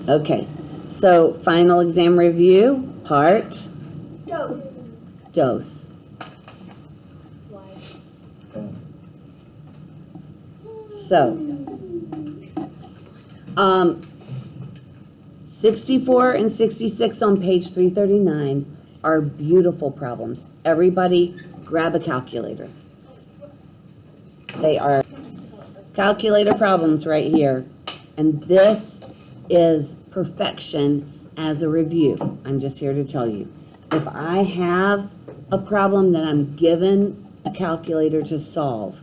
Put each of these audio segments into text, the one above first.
Okay, so final exam review, part, Dose. dose. That's why. So, 64 and 66 on page 339 are beautiful problems. Everybody grab a calculator. They are calculator problems right here. And this is perfection as a review. I'm just here to tell you. If I have a problem that I'm given a calculator to solve,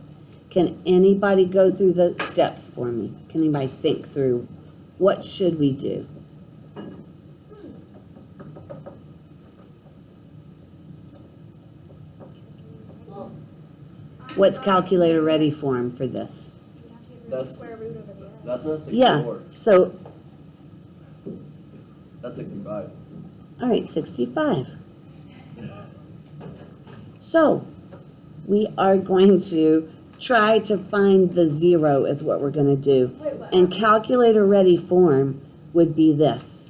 can anybody go through the steps for me? Can anybody think through what should we do? What's calculator ready form for this? That's Square root over the that's not 64. Yeah, so, That's 65. all right, 65. So, we are going to try to find the zero is what we're going to do. Wait, what? And calculator ready form would be this.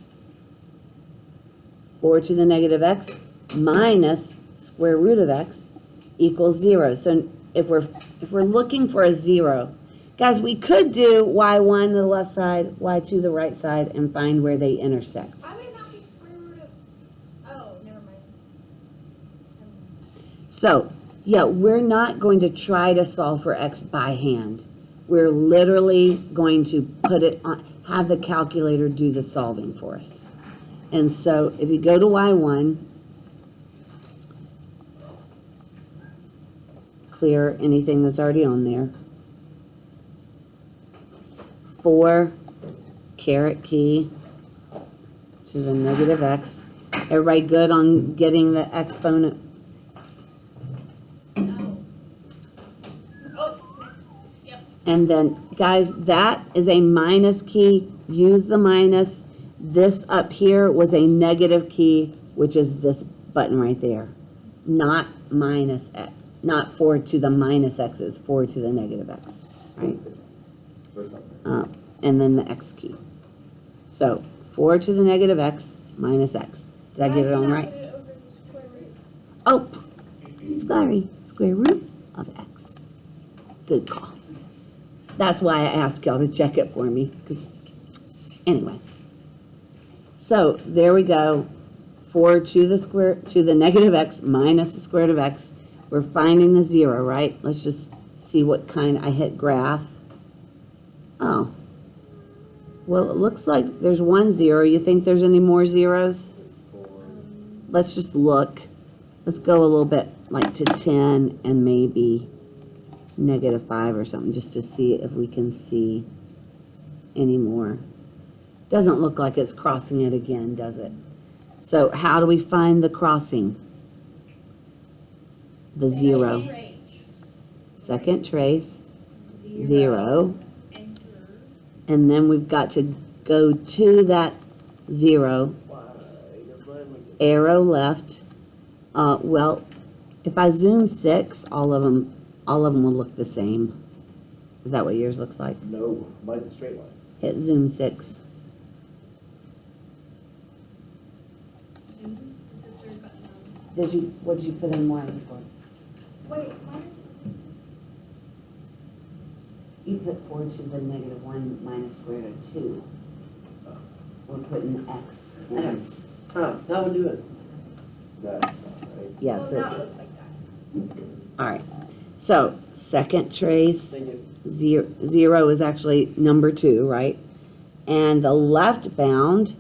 4 to the negative x minus square root of x equals 0. So if we're looking for a 0, guys, we could do y1 to the left side, y2 to the right side, and find where they intersect. Why would it not be square root of? Oh, never mind. So, yeah, we're not going to try to solve for x by hand. We're literally going to put it on, have the calculator do the solving for us. And so if you go to y1, clear anything that's already on there. 4, caret key to the negative x. Everybody good on getting the exponent? And then, guys, that is a minus key. Use the minus. This up here was a negative key, which is this button right there. Not minus x, not 4 to the minus x, it's 4 to the negative x, right? And then the x key. So, 4 to the negative x minus x. Did I get it on right? Put it over the square root. Oh, sorry, square root of x. Good call. That's why I asked y'all to check it for me. 'Cause anyway. So there we go. 4 to the negative x minus the square root of x. We're finding the 0, right? Let's just see what kind. I hit graph. Oh. Well, it looks like there's 1 0. You think there's any more zeros? Let's just look. Let's go a little bit like to 10 and maybe -5 or something, just to see if we can see any more. Doesn't look like it's crossing it again, does it? So how do we find the crossing? The 0. Second trace, 0. And then we've got to go to that 0. Arrow left. Well, if I zoom 6, all of them will look the same. Is that what yours looks like? No, mine's a straight line. Hit zoom 6. What did you put in 1? Wait, You put 4 to the -1 minus square root of 2. We're putting x. X. Huh, that would do it. That's not right. Yes. well, now it looks like that. All right. So second trace, Thank you. 0 is actually number 2, right? And the left bound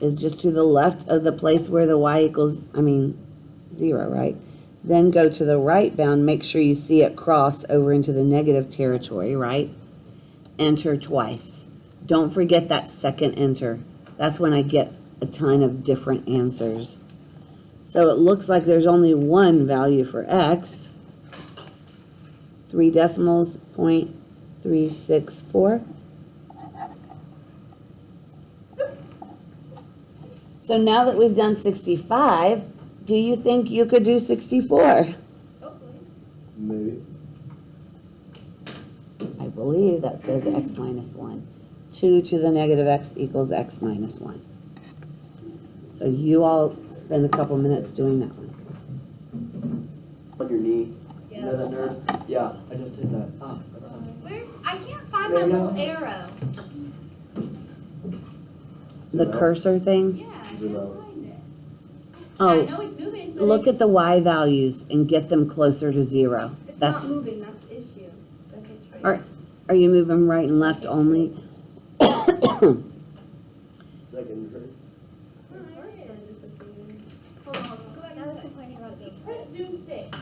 is just to the left of the place where the y equals, 0, right? Then go to the right bound, make sure you see it cross over into the negative territory, right? Enter twice. Don't forget that second enter. That's when I get a ton of different answers. So it looks like there's only one value for x. 3 decimals, 0.364. So now that we've done 65, do you think you could do 64? Hopefully. Maybe. I believe that says x minus 1. 2 to the negative x equals x minus 1. So you all spend a couple minutes doing that one. On your knee. You know that Yes. nerve? Yeah, I just hit that. Ah, that's not. I can't find my little arrow. The cursor thing. Yeah, I can't Zero. find it. I Oh, know it's moving, but look at the y values and get them closer to 0. it's That's, not moving, that's the issue. So I can trace. Are- are you moving right and left only? Second trace. Hold on, I was complaining about it. Press Zoom 6.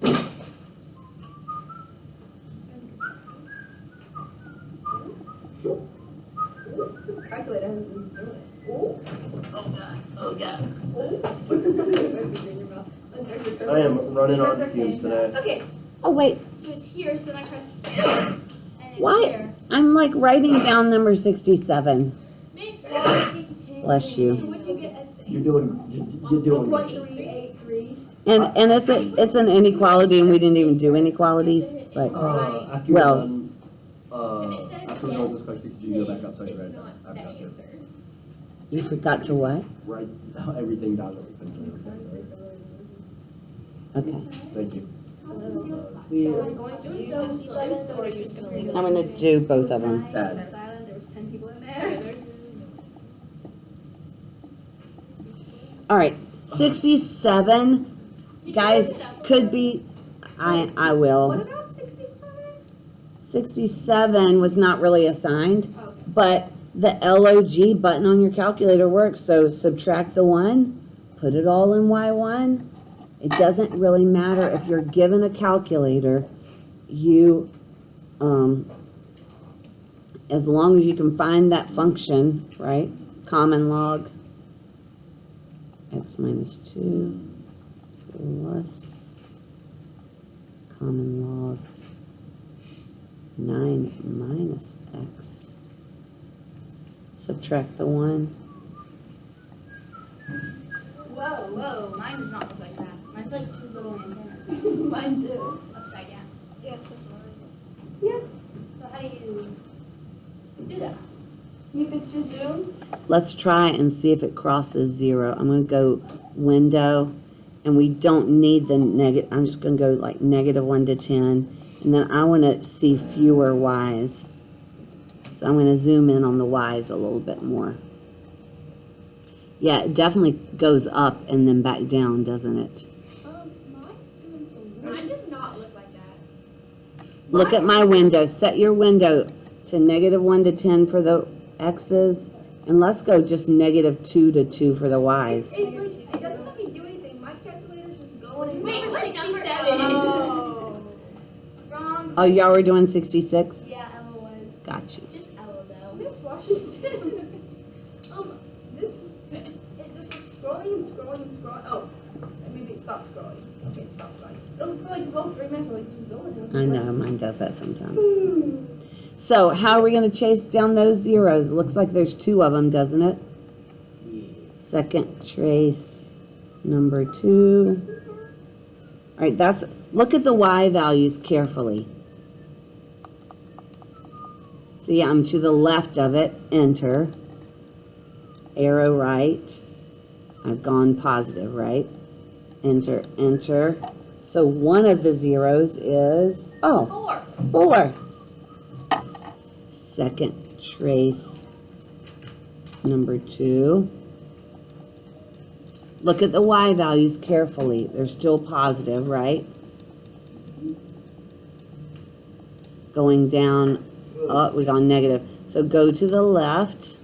Okay. Calculator hasn't been doing it. Oh. Oh, God. I am running on fumes today. Okay, Oh, wait, so it's here, so then I press and it's Why? here. I'm like writing down number 67. Miss Washington. Bless you. So what'd you get as the You're doing. You're doing. 1.383. And it's an inequality, and we didn't even do inequalities, but, After you're Well- done, If it says after we're done with yes, this question, could you go back up so I can It's write it down? not I've that got to. answer. you forgot to what? Write everything down that we finished. Okay. Thank you. So are you going to do 67 or are you just gonna leave it? I'm gonna do both of them. Sad. Silent, there was 10 people in there. All right, 67, guys, could be, I What will. about 67? 67 was not really assigned, Okay. but the LOG button on your calculator works, so subtract the 1, put it all in Y1. It doesn't really matter if you're given a calculator, you, as long as you can find that function, right? Common log, x minus 2 plus common log 9 minus x. Subtract the 1. Whoa, mine does not look like that. Mine's like two little antennas Mine too. upside down. Yes, that's mine. So how do you do that? Can you fix your Zoom? Let's try and see if it crosses 0. I'm going to go window, and we don't need the negative. I'm just going to go like -1 to 10, and then I want to see fewer y's. So I'm going to zoom in on the y's a little bit more. Yeah, it definitely goes up and then back down, doesn't it? Mine's doing some weird. Mine does not look like that. Look at my window. Set your window to -1 to 10 for the x's, and let's go just -2 to 2 for the y's. It doesn't let me do anything. My calculator's just going and Wait, going. what 67? Oh. Wrong. Oh, y'all were doing 66? Yeah, Ella was. Got you. Just Ella though. Miss Washington. This, it just was scrolling and scrolling and scrolling. Oh, maybe it stopped scrolling. Okay, it stopped scrolling. It was for like 12, 3 minutes, we're like just going. I know, mine does that sometimes. So how are we going to chase down those zeros? Looks like there's 2 of them, doesn't it? Second trace, number 2. All right, look at the y values carefully. See, I'm to the left of it, enter. Arrow right. I've gone positive, right? Enter, enter. So one of the zeros is, 4. Second trace, number 2. Look at the y values carefully. They're still positive, right? Going down, oh, we gone negative. So go to the left,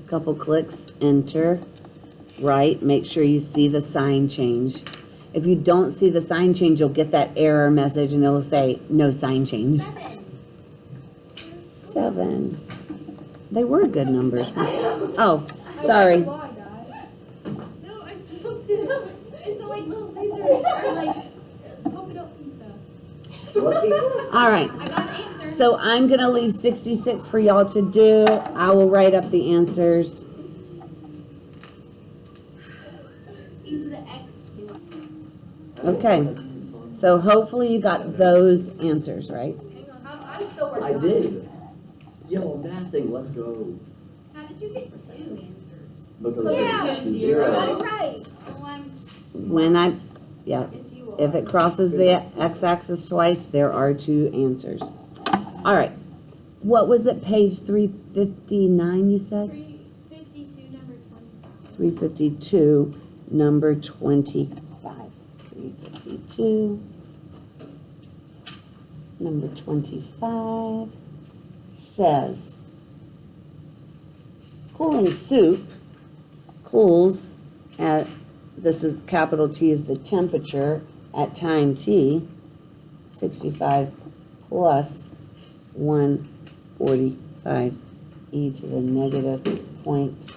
a couple clicks, enter, right. Make sure you see the sign change. If you don't see the sign change, you'll get that error message and it'll say no sign change. 7. They were good numbers. Oh, sorry. Why, guys? No, I spelled it. It's like little scissors or like pop it up and stuff. All right. I got the answer. So I'm going to leave 66 for y'all to do. I will write up the answers. E to the x. Okay. So hopefully you got those answers right. Hang on, I'm still working I on it. did. Yo, math thing, let's go. How did you get 2 answers? Because Yeah. there's two zeros. zeros. Right. Oh, I'm smart. When I, yeah, Yes, you are. if it crosses the x-axis twice, there are 2 answers. All right. What was it, page 359, you said? 352, number 25. 352, number 25. 352, number 25 says, cooling soup cools at, this is capital T is the temperature at time T, 65 plus 145 e to the negative point,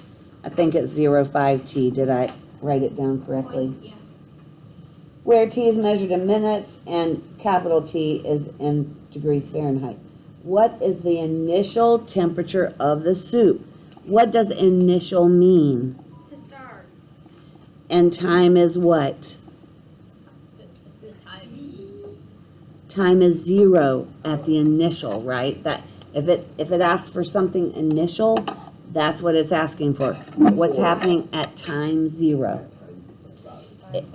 I think it's 05 T. Did I write it down correctly? Yeah. Where T is measured in minutes and capital T is in degrees Fahrenheit. What is the initial temperature of the soup? What does initial mean? To start. And time is what? The time. Time is 0 at the initial, right? That if it asks for something initial, that's what it's asking for. What's happening at time 0?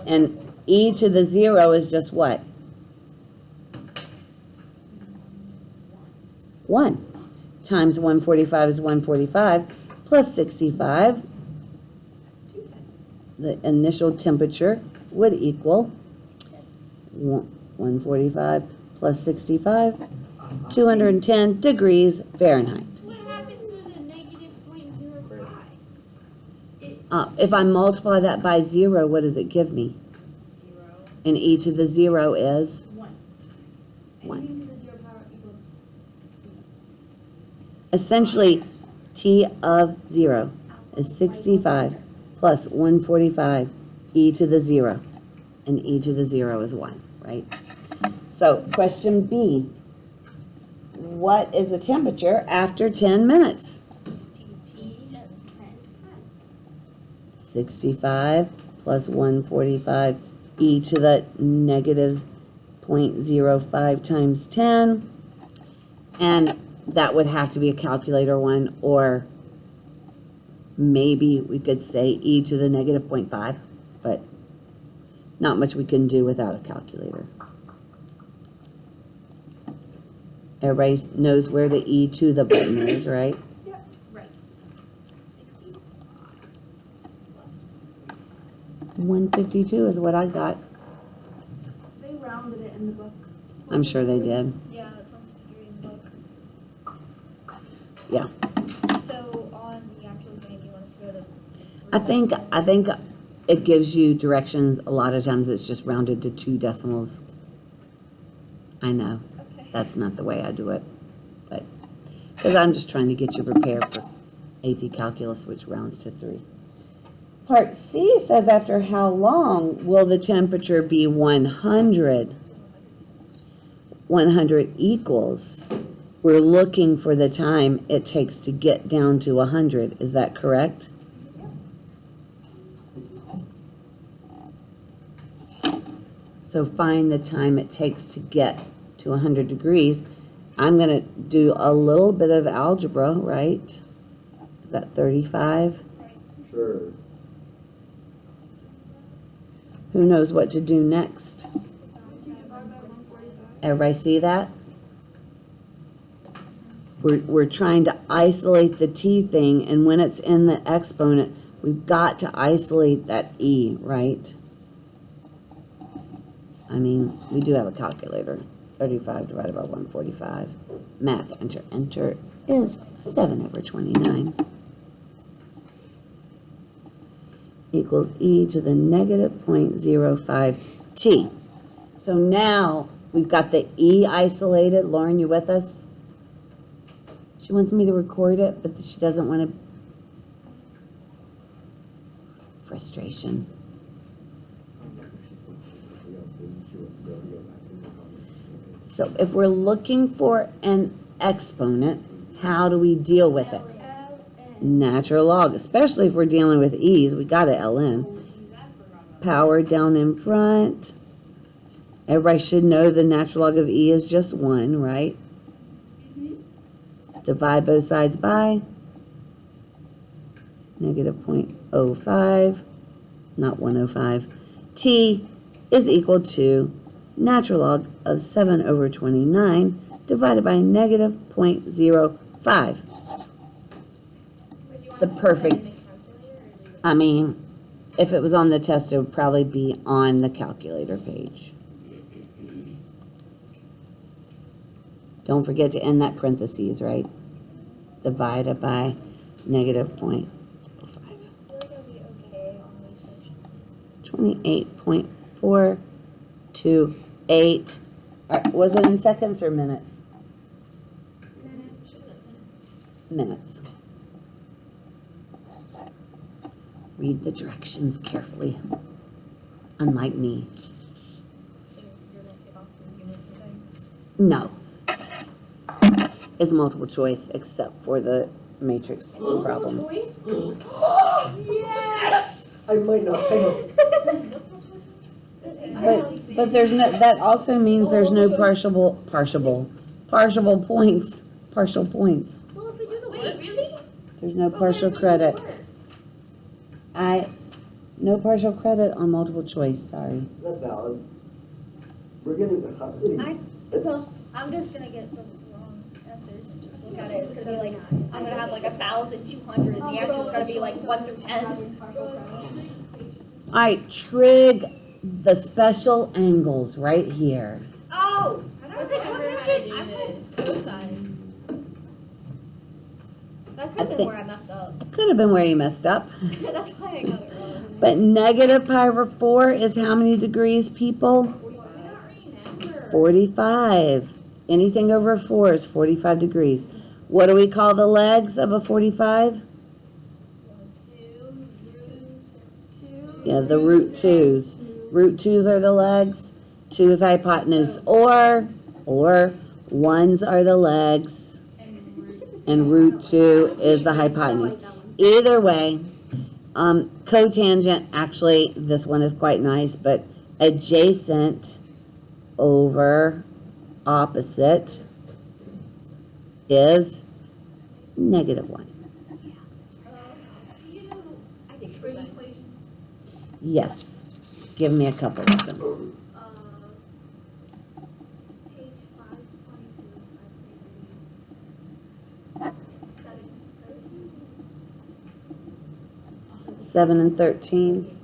And e to the 0 is just what? 1 times 145 is 145 plus 65. The initial temperature would equal 145 plus 65, 210 degrees Fahrenheit. What happens to the negative 0.05? If I multiply that by 0, what does it give me? 0. And e to the 0 is 1. 1. Anything to the 0 power equals Essentially, t of 0 is 65 plus 145 e to the 0. And e to the 0 is 1, right? So, question B. What is the temperature after 10 minutes? T 65 plus 145 e to the negative 0.05 times 10. And that would have to be a calculator one, or maybe we could say e to the negative 0.5, but not much we can do without a calculator. Everybody knows where the e to the button is, right? Right. 65 plus 152 is what I got. They rounded it in the book. I'm sure they did. Yeah, that's 153 in the book. Yeah. So on the actual exam, you want us to go to I think it gives you directions. A lot of times it's just rounded to 2 decimals. I know. Okay. That's not the way I do it. But because I'm just trying to get you prepared for AP Calculus, which rounds to 3. Part C says, after how long will the temperature be 100? 100 equals. We're looking for the time it takes to get down to 100. Is that correct? So find the time it takes to get to 100 degrees. I'm going to do a little bit of algebra, right? Is that 35? Sure. Who knows what to do next? Everybody see that? We're trying to isolate the t thing, and when it's in the exponent, we've got to isolate that e, right? I mean, we do have a calculator. 35 divided by 145. Math, enter, enter is 7/29. Equals e to the negative 0.05 t. So now we've got the e isolated. Lauren, you with us? She wants me to record it, but she doesn't want to. Frustration. So if we're looking for an exponent, how do we deal with it? Natural log, especially if we're dealing with e's, we got to ln. Power down in front. Everybody should know the natural log of e is just 1, right? divide both sides by negative 0.05, not 105. T is equal to natural log of 7/29 divided by negative 0.05. The perfect, I mean, if it was on the test, it would probably be on the calculator page. Don't forget to end that parentheses, right? Divided by negative 0.05. I feel like I'll be okay on these sections. 28.428. Was it in seconds or minutes? Minutes. Read the directions carefully, unlike me. So you're gonna take off the units and things? No. It's multiple choice except for the matrix problems. Yes! I might not fail. But there's no, that also means there's no partial points. Partial points. Well, if we do the work, really? There's no partial credit. No partial credit on multiple choice, sorry. That's valid. We're getting, Well, I'm just gonna get the wrong answers and just look at it. It's gonna be like, I'm gonna have like 1,200 and the answer's gonna be like 1 through 10. Alright, trig the special angles right here. Oh! Was it cotangent? I put cosine. That could have been think- where I messed up. It could have been where you messed up. That's why I got it wrong. But negative pi over 4 is how many degrees, people? 45. Anything over 4 is 45 degrees. What do we call the legs of a 45? Yeah, the root 2's. Root 2's are the legs. 2 is hypotenuse. Or 1's are the legs. And root 2 is the hypotenuse. Either way, cotangent, actually, this one is quite nice, but adjacent over opposite is negative 1. You know, I think cosine. Yes. Give me a couple of them. Page 522, 523. 7 and 13.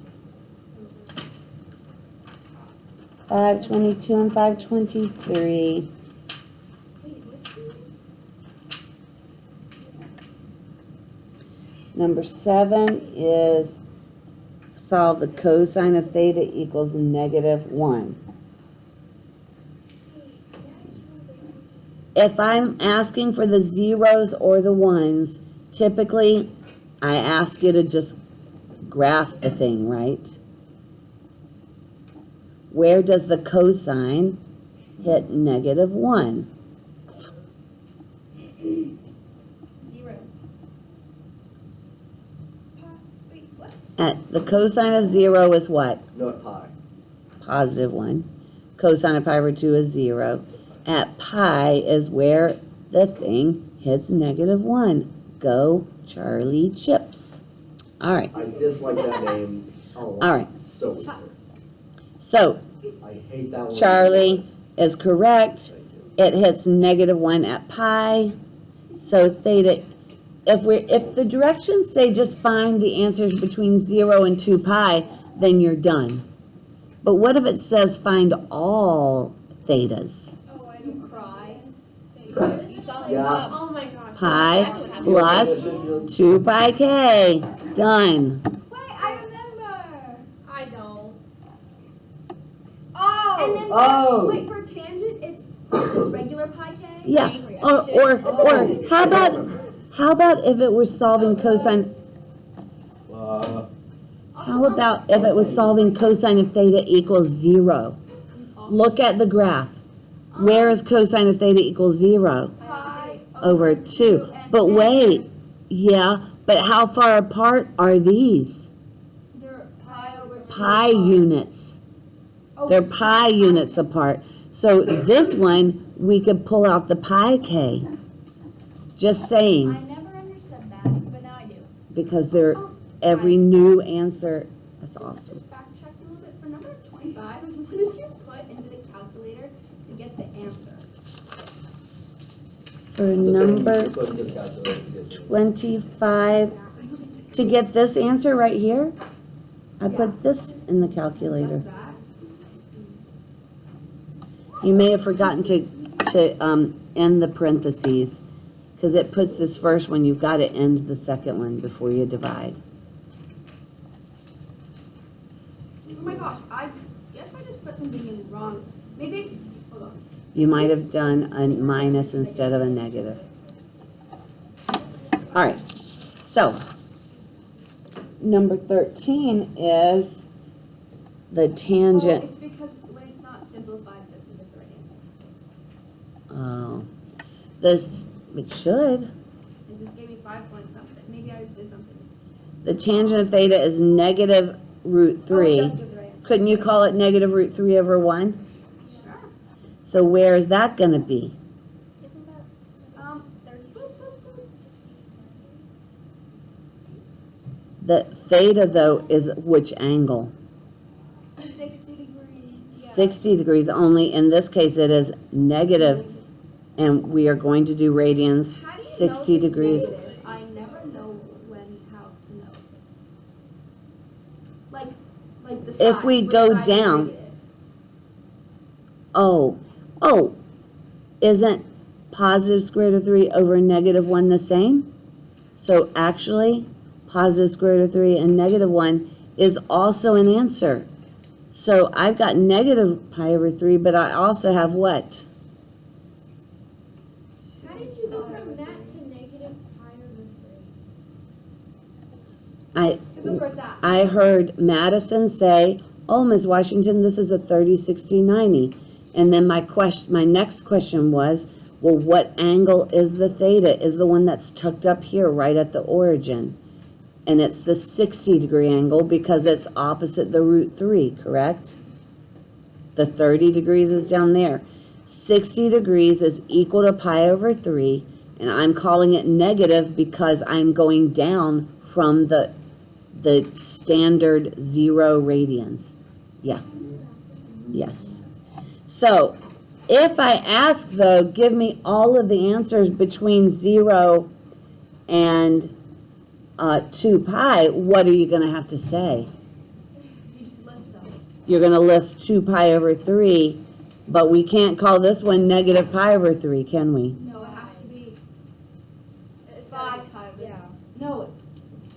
522 and 523. Number 7 is solve the cosine of theta equals negative 1. If I'm asking for the zeros or the ones, typically I ask you to just graph the thing, right? Where does the cosine hit negative 1? 0. Wait, what? At the cosine of 0 is what? not pi. Positive 1. Cosine of pi over 2 is 0. At pi is where the thing hits negative 1. Go Charlie Chips. All right. I dislike that name a lot. All right. So, So I hate that one. Charlie is correct. Thank you. It hits negative 1 at pi. So theta, if the directions say just find the answers between 0 and 2 pi, then you're done. But what if it says find all thetas? You cry. You stop. Yeah. You stop. Oh my gosh. Pi plus 2 pi k. Done. Wait, I remember. I don't. Oh. And then Oh. wait, for tangent, it's just regular pi k. Yeah. Chain Or Oh. how about if it was solving cosine? How about if it was solving cosine of theta equals 0? Look at the graph. Where is cosine of theta equals 0? Pi Over 2. and But then wait, yeah, but how far apart are these? They're pi over 2. Pi units. Oh, They're pi units apart. So this one, we could pull out the pi k. Just saying, I never understood that, but now I do. because they're, Oh, every new answer, that's Just, awesome. just fact check a little bit. For number 25, what did you put into the calculator to get the answer? For The thing you number put into the calculator to get your- 25, to get this answer right here, I Yeah. put this in the calculator. Just that? You may have forgotten to end the parentheses, because it puts this first one, you've got to end the second one before you divide. Oh my gosh, I guess I just put something in wrong. Maybe, hold on. You might have done a minus instead of a negative. All right, so number 13 is the Oh, tangent. it's because when it's not simplified, that's the right answer. Oh, this, it should. It just gave me 5 point something. Maybe I just did something. The tangent of theta is negative root Oh, it 3. does give the right answer. Couldn't you Sorry. call it negative root 3 over 1? Sure. So where is that going to be? Isn't that 30, 60? The theta, though, is which angle? 60 degrees. Yeah. 60 degrees only. In this case, it is negative, and we are going to do radians How do you 60 know if it's degrees. negative? I never know how to know if it's like the sides. If we which go side is down- negative. Oh, isn't positive square root of 3 over negative 1 the same? So actually, positive square root of 3 and negative 1 is also an answer. So I've got negative pi over 3, but I also have what? How did you go from that to negative pi over 3? I, Because that's where it's at. I heard Madison say, oh, Ms. Washington, this is a 30, 60, 90. And then my next question was, well, what angle is the theta? Is the one that's tucked up here right at the origin. And it's the 60 degree angle because it's opposite the root 3, correct? The 30 degrees is down there. 60 degrees is equal to pi over 3, and I'm calling it negative because I'm going down from the standard 0 radians. Yeah. Yes. So, if I ask, though, give me all of the answers between 0 and 2 pi, what are you going to have to say? You just list them. You're going to list 2 pi over 3, but we can't call this one negative pi over 3, can we? No, it has to be It's 5 pi. Yeah. No.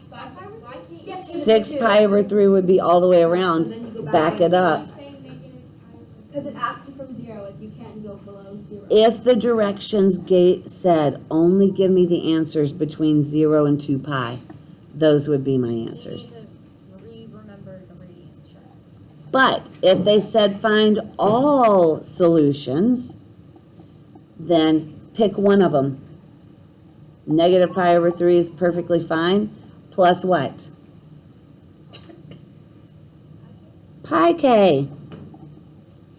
So why can't you Yes, say it is 6 2. pi over 3 would be all the way So around. then you go Back it up. negative pi over 3? Because it asks you from 0, like you can't go below 0. If the directions gate said, only give me the answers between 0 and 2 pi, those would be my answers. So you need to remember the radians chart. But if they said find all solutions, then pick one of them. Negative pi over 3 is perfectly fine, plus what? Pi k.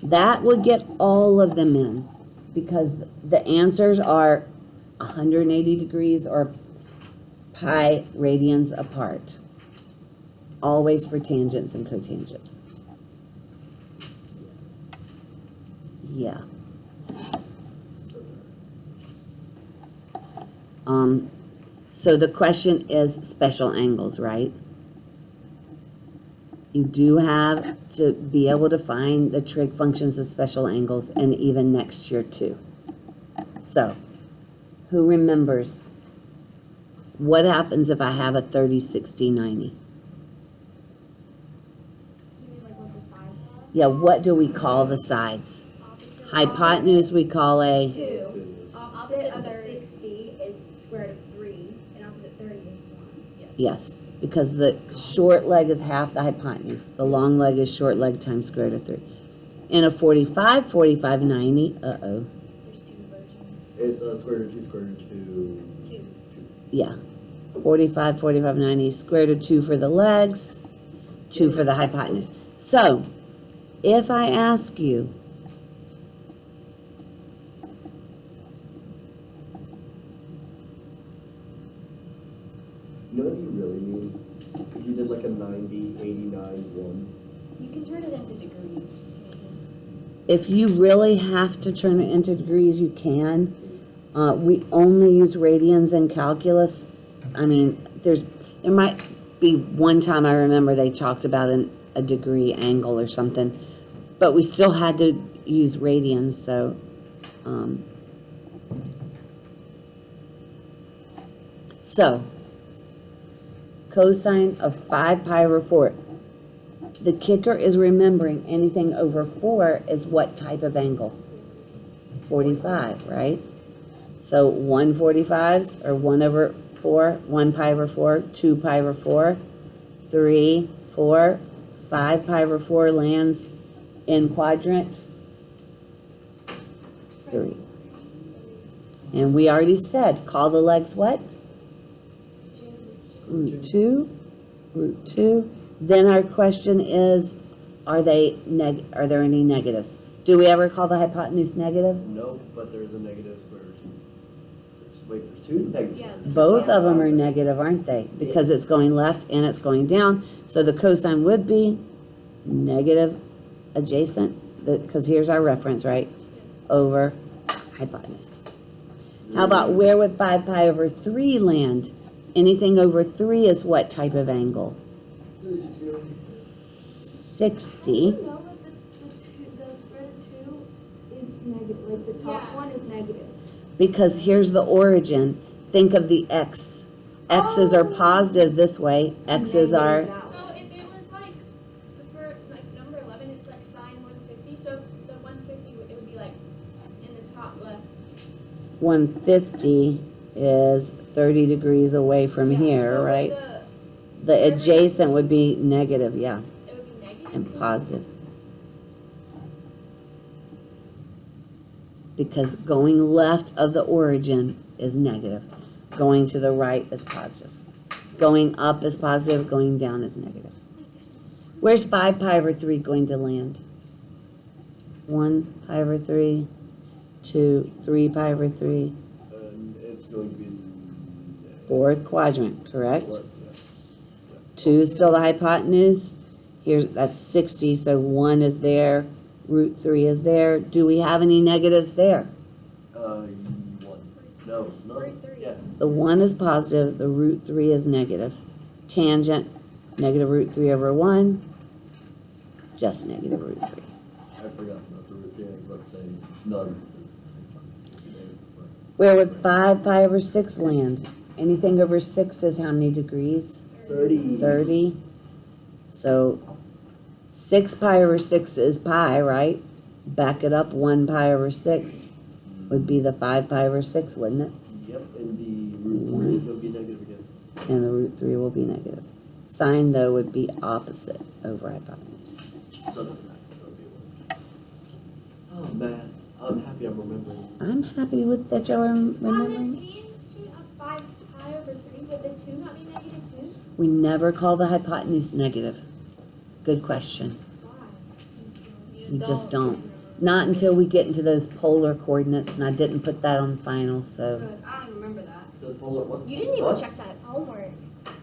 That would get all of them in, because the answers are 180 degrees or pi radians apart. Always for tangents and cotangents. Yeah. So the question is special angles, right? You do have to be able to find the trig functions of special angles, and even next year too. So, who remembers what happens if I have a 30, 60, 90? You mean like what the sides are? Yeah, what do we call the sides? Opposite. Hypotenuse we call a, 2. Opposite Opposite of 30. 60 is square root of 3, and opposite 30 is 1. yes, because the short leg is half the hypotenuse. The long leg is short leg times square root of 3. In a 45, 45, 90, uh-oh, There's 2 versions. It's square root of 2, square root of 2. 2. yeah. 45, 45, 90, square root of 2 for the legs, 2 for the hypotenuse. So, if I ask you, You know what you really need? If you did like a 90, 89, 1. You can turn it into degrees. If you really have to turn it into degrees, you can. We only use radians in calculus. I mean, there might be one time I remember they talked about a degree angle or something, but we still had to use radians, so. So, cosine of 5 pi over 4. The kicker is remembering anything over 4 is what type of angle? 45, right? So 1/45s, or 1 over 4, 1 pi over 4, 2 pi over 4, 3, 4, 5 pi over 4 lands in quadrant 3. And we already said, call the legs what? Root 2, root 2. Then our question is, are there any negatives? Do we ever call the hypotenuse negative? No, but there's a negative square root 2. There's 2 negatives. Yeah. Both of them are negative, aren't they? Because it's going left and it's going down. So the cosine would be negative adjacent, because here's our reference, right? Over hypotenuse. How about where would 5 pi over 3 land? Anything over 3 is what type of angle? 60. You know that the square root of 2 is negative, like the top one is negative. Because here's the origin. Think of the x. X's are positive this way. X's are, So if it was like, for like number 11, it's like sine 150, so the 150, it would be like in the top left. 150 is 30 degrees away from Yeah, here, so right? The The adjacent would be negative, yeah, it would be negative. and positive. Because going left of the origin is negative. Going to the right is positive. Going up is positive, going down is negative. Where's 5 pi over 3 going to land? 1 pi over 3, 2, 3 pi over 3, And it's going to be in fourth quadrant, correct? yes. 2 is still the hypotenuse. Here's, that's 60, so 1 is there, root 3 is there. Do we have any negatives there? 1. No, no. Root 3. Yeah. The 1 is positive, the root 3 is negative. Tangent, negative root 3 over 1, just negative root 3. I forgot about the root 3. I was about to say none. Where would 5 pi over 6 land? Anything over 6 is how many degrees? 30. 30. So 6 pi over 6 is pi, right? Back it up, 1 pi over 6 would be the 5 pi over 6, wouldn't it? Yep, and the root 3 is going to be negative again. And the root 3 will be negative. Sine, though, would be opposite over hypotenuse. So it doesn't matter. That would be 1. Oh, man. I'm happy I'm remembering. I'm happy with that you're On the remembering. tangent of 5 pi over 3, would the 2 not be negative 2? We never call the hypotenuse negative. Good question. Why? We just don't. Not until we get into those polar coordinates, and I didn't put that on the final, so. Good. I don't even remember that. Does polar, what's You didn't even what? check that homework.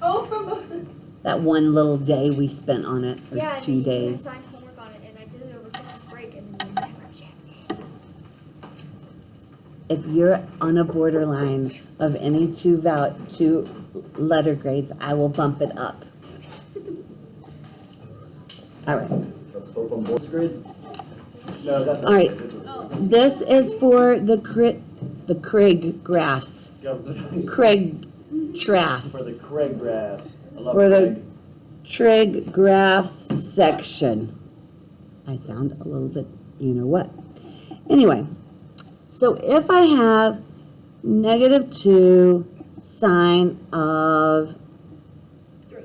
Oh, from That one little day we spent on it, or Yeah, 2 you days. assigned homework on it, and I did it over Christmas break, and you never checked it. If you're on a borderline of any two letter grades, I will bump it up. All right. Let's hope I'm both grid. No, that's not All right. grid, it's a- Oh. This is for the Craig graphs. Yeah, Craig graphs. for the Craig graphs. I love For the- Craig. Trig graphs section. I sound a little bit, you know what. Anyway, so if I have -2 sine of 3.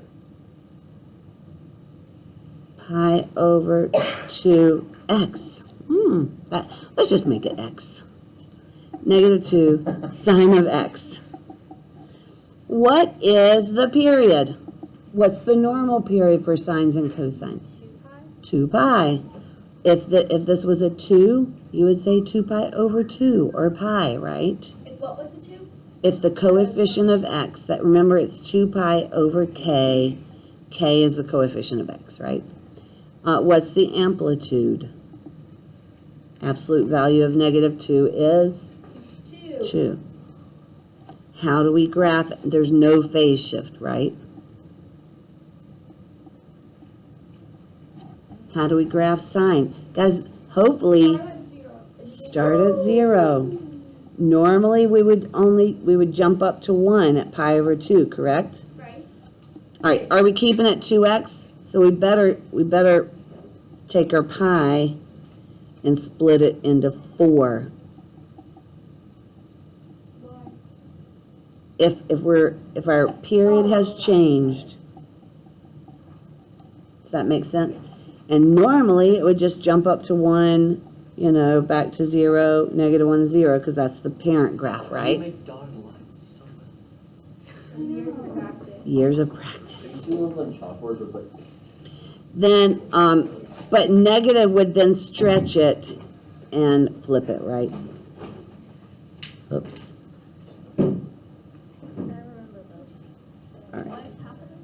pi over 2x. Let's just make it x. -2 sine of x. What is the period? What's the normal period for sines and cosines? 2 pi? 2 pi. If this was a 2, you would say 2 pi over 2, or pi, right? If what was the 2? if the coefficient of x, that remember it's 2 pi over k, k is the coefficient of x, right? What's the amplitude? Absolute value of -2 is 2. How do we graph it? There's no phase shift, right? How do we graph sine? Guys, hopefully start at 0. Normally we would jump up to 1 at pi over 2, correct? Right. All right, are we keeping it 2x? So we better take our pi and split it into 4. If our period has changed, does that make sense? And normally it would just jump up to 1, back to 0, -1, 0, because that's the parent graph, You right? make dotted lines so bad. Years of practice. Years of practice. See the ones on chalkboard, those like, Then, but negative would then stretch it and flip it, right? Oops. I remember those. All right. What is happening?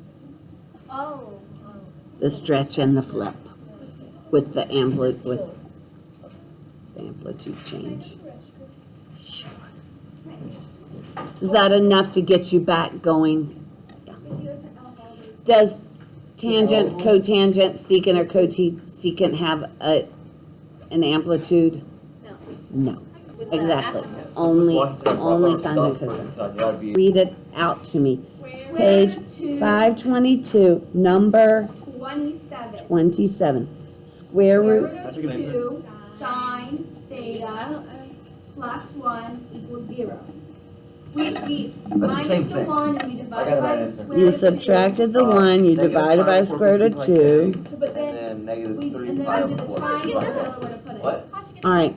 Oh, The stretch and the flip with the amplitude change. Sure. Is that enough to get you back going? Does tangent, cotangent, secant, or cotesecant have an amplitude? no. No. With the Exactly. asymptotes. Only only sine and cosine. You gotta be. Read it out to me. Square. Page Two, 522, number 27. 27. Square root. Square root of 2 sine theta plus 1 equals 0. We the minus same the thing. 1 and we I got divide the by right the answer. square You root of 2. subtracted the 1, you Negative divided by pi the square root of over 2. So, but And then then negative we 3 and pi then we over did the 4. triangle. I don't know where to put it. What? How'd you get All right.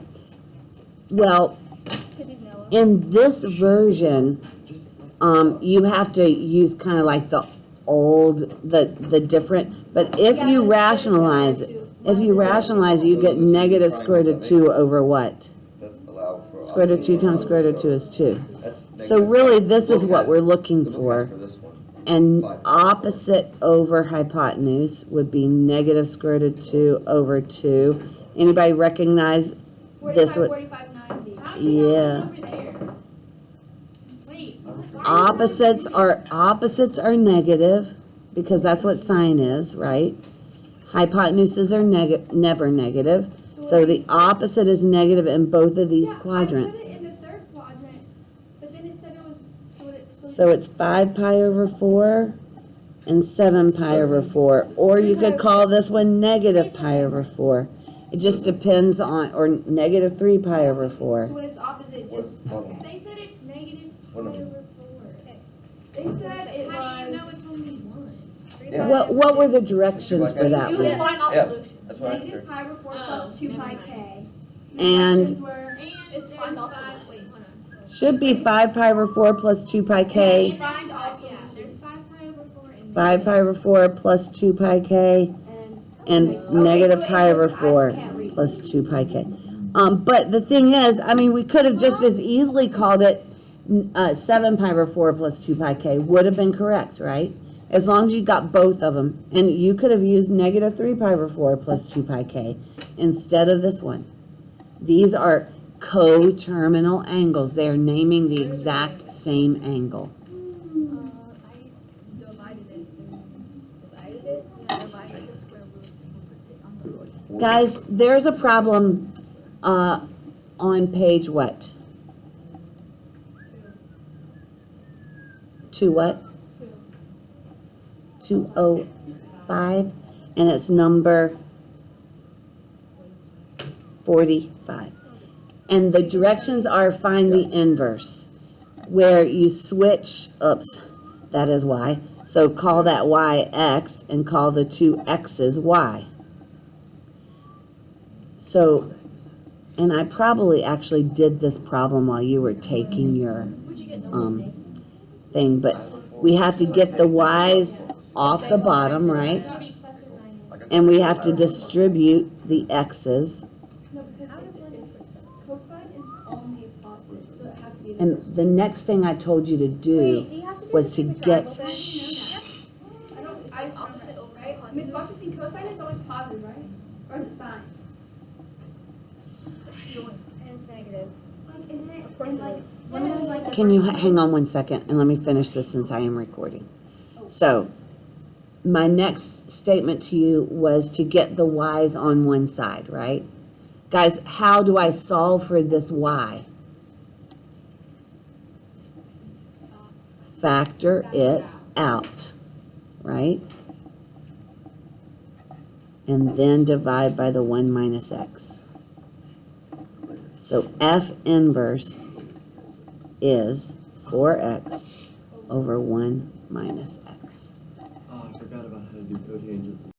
Well, Because he's Noah. in this version, Just you have to use kind of like the old, the different, but if Yeah, you the rationalize it, square root of 2. if you rationalize it, you get negative square root of 2 over what? That allow for. Square root of 2 times square root of 2 is 2. That's So negative. really, this is Look what at- we're looking look at for. this one. And Five. opposite over hypotenuse would be negative square root of 2 over 2. Anybody recognize this 45, would, 45, 90. How'd you know Yeah. it's over there? Wait. why opposites are negative, because that's what sine is, right? Hypotenuses are never negative, so the opposite is negative in both of these quadrants. I put it in the third quadrant, but then it said it was So it's 5 pi over 4 and 7 pi over 4. Or you could call this one negative pi over 4. It just depends on, or negative 3 pi over 4. So when it's opposite, just okay. They said it's negative pi What over number? 4. They said it How do you know was it's only 1? Yeah. What were the directions for that It one? was Final Yeah. solution. That's what I negative answered. pi over 4 Oh, plus 2 never pi mind. k. And- Directions were And It's there's final 5, solution. wait, hold on. Should be 5 pi over 4 plus 2 pi k. And there's Find all 5, yeah, there's 5 pi over 4 and 5 pi over 4 plus 2 pi k. and And Okay, negative so it pi over just- I 4 just can't read. plus 2 pi k. But the thing is, I mean, we could have just as easily called it 7 pi over 4 plus 2 pi k. Would have been correct, right? As long as you got both of them. And you could have used negative 3 pi over 4 plus 2 pi k instead of this one. These are coterminal angles. They are naming the exact same angle. I divided it. Divided it? Yeah, divided the square root and put it on the Guys, there's a problem on page what? 2 what? 205, and it's number 45. And the directions are find the inverse, where you switch, oops, that is y. So call that y x and call the two x's y. So, and I probably actually did this problem while you were taking your thing, but we have to get the y's off the bottom, right? Be plus or minus. And we have to distribute the x's. No, because it's cosine is only positive, so it has to be And the next thing I told you to Wait, do do you have to do was the to super get, triangle thing? shh, I don't, It's I like just opposite remember, over right? Miss hypotenuse. Bucketing cosine is always positive, right? Or is it sine? And it's negative. Like, isn't it? Of course and, it like, is. when it has, like, the can you first two- hang on one second and let me finish this since I am recording? So, my next statement to you was to get the y's on one side, right? Guys, how do I solve for this y? Factor it out, right? And then divide by the 1 minus x. So F inverse is 4x over 1 minus x. Oh, I forgot about how to do cotangents.